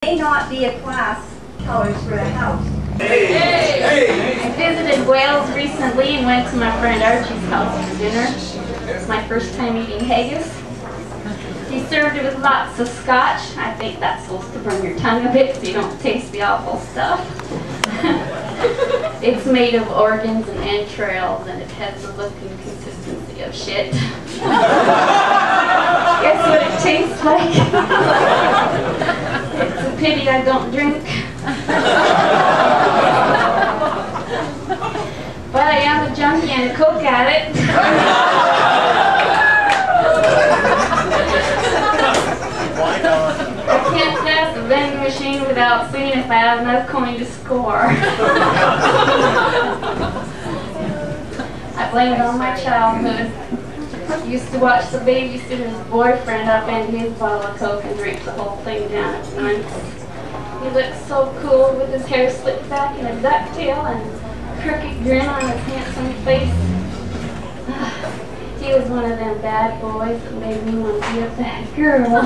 May not be a class colors for a house. I visited Wales recently and went to my friend Archie's house for dinner. It's my first time eating haggis. He served it with lots of scotch. I think that's supposed to burn your tongue a bit so you don't taste the awful stuff. It's made of organs and entrails and it has the look and consistency of shit. Guess what it tastes like? It's a pity I don't drink. But I am a junkie and a cook at it. I can't pass the vending machine without seeing if I have enough coin to score. I blame it on my childhood. Used to watch the babysitter's boyfriend up into his bottle of Coke and drink the whole thing down at once. He looked so cool with his hair slicked back in a ducktail and a crooked grin on his handsome face. He was one of them bad boys that made me want to be a bad girl.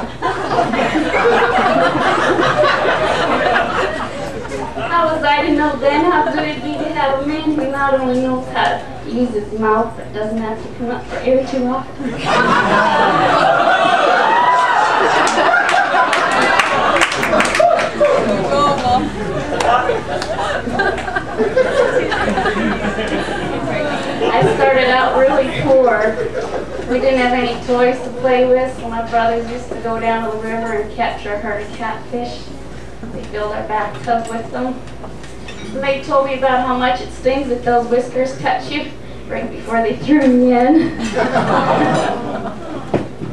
How was I to know then how good it'd be to have a man who not only knows how to use his mouth but doesn't have to come up for air too often? I started out really poor. We didn't have any toys to play with, so my brothers used to go down to the river and capture a herd of catfish. We filled our bathtub with them. And they told me about how much it stings if those whiskers cut you right before they threw me in.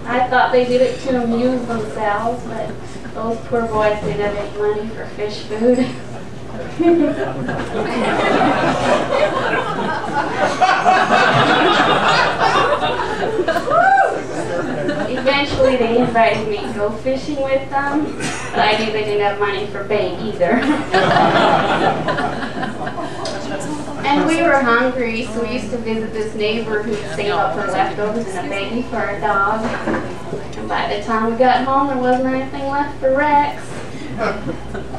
I thought they did it to amuse themselves, but those poor boys didn't have any money for fish food. Eventually they invited me to go fishing with them, but I knew they didn't have money for bait either. And we were hungry, so we used to visit this neighbor who'd save up her leftovers in a baggie for our dog. And by the time we got home, there wasn't anything left for Rex.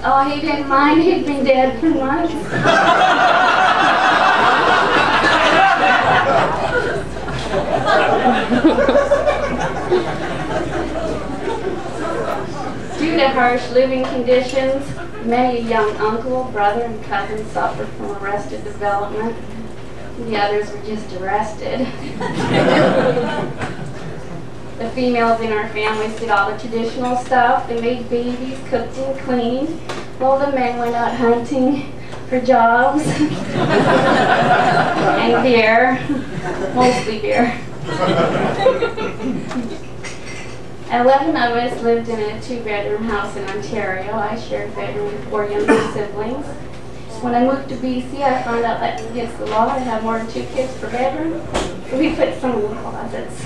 Oh, he didn't mind. He'd been dead for months. Due to harsh living conditions, many a young uncle, brother, and cousin suffered from arrested development. The others were just arrested. The females in our families did all the traditional stuff. They made babies, cooked and cleaned, while the men went out hunting for jobs and beer, mostly beer. 11 of us lived in a 2-bedroom house in Ontario. I shared a bedroom with 4 younger siblings. When I moved to BC, I found out that against the law to have more than 2 kids per bedroom. So we put some in the closets.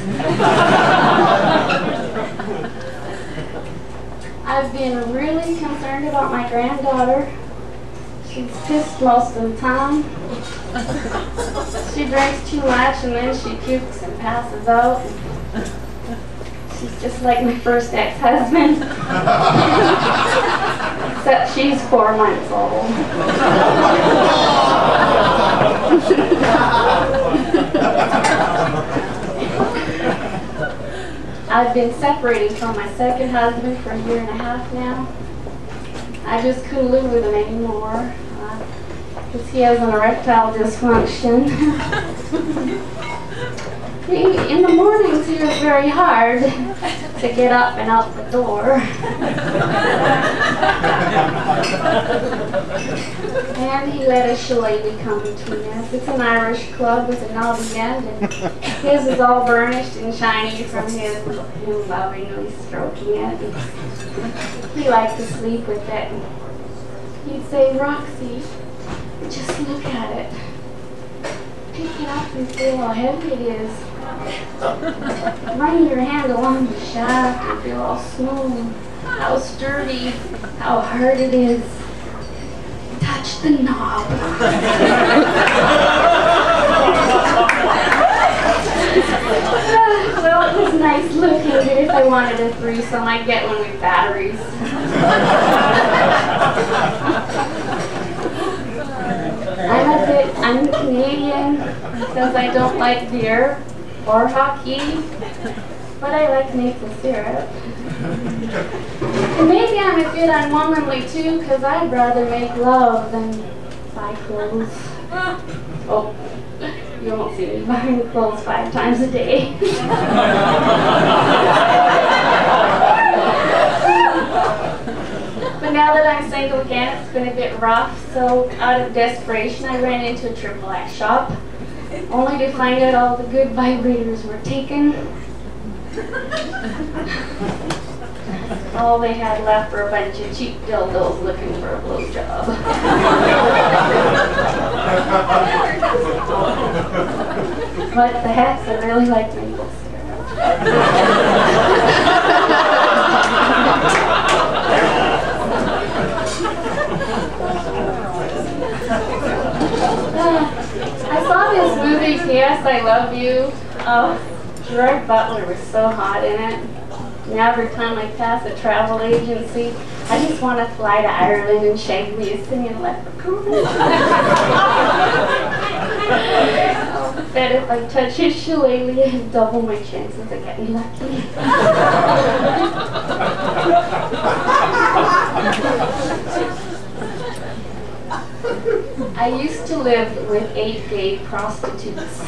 I've been really concerned about my granddaughter. She's pissed most of the time. She drinks too much and then she pukes and passes out. She's just like my first ex-husband. Except she's 4 months old. I've been separated from my second husband for 1.5 years now. I just couldn't live with him anymore because he has an erectile dysfunction. In the mornings, he was very hard to get up and out the door. And he let a shillelagh come between us. It's an Irish club with a knobby end, and his is all burnished and shiny from his lovingly stroking it. He liked to sleep with it. He'd say, "Roxy, just look at it. Pick it up and feel how heavy it is. Run your hand along the shaft and feel how smooth, how sturdy, how hard it is. Touch the knob." Well, it was nice looking, but if I wanted a threesome, I'd get one with batteries. I'm Canadian because I don't like beer or hockey, but I like maple syrup. And maybe I'm a bit unwomanly too because I'd rather make love than buy clothes. Oh, you won't see me buying clothes 5 times a day. But now that I'm single again, it's been a bit rough, so out of desperation I ran into a divx shop, only to find out all the good vibrators were taken. All they had left were a bunch of cheap dildos looking for a blowjob. What the heck, I really like maple syrup. I saw this movie, P.S. I Love You. Oh, Gerard Butler was so hot in it. And every time I pass a travel agency, I just want to fly to Ireland and shag me a singing leprechaun. I'll bet if I touch his shillelagh, I'd double my chances of getting lucky. I used to live with 8 gay prostitutes.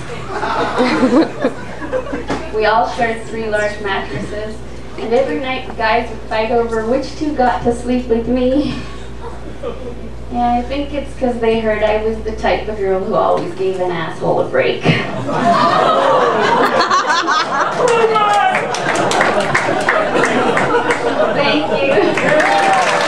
We all shared 3 large mattresses, and every night the guys would fight over which 2 got to sleep with me. Yeah, I think it's because they heard I was the type of girl who always gave an asshole a break. Thank you.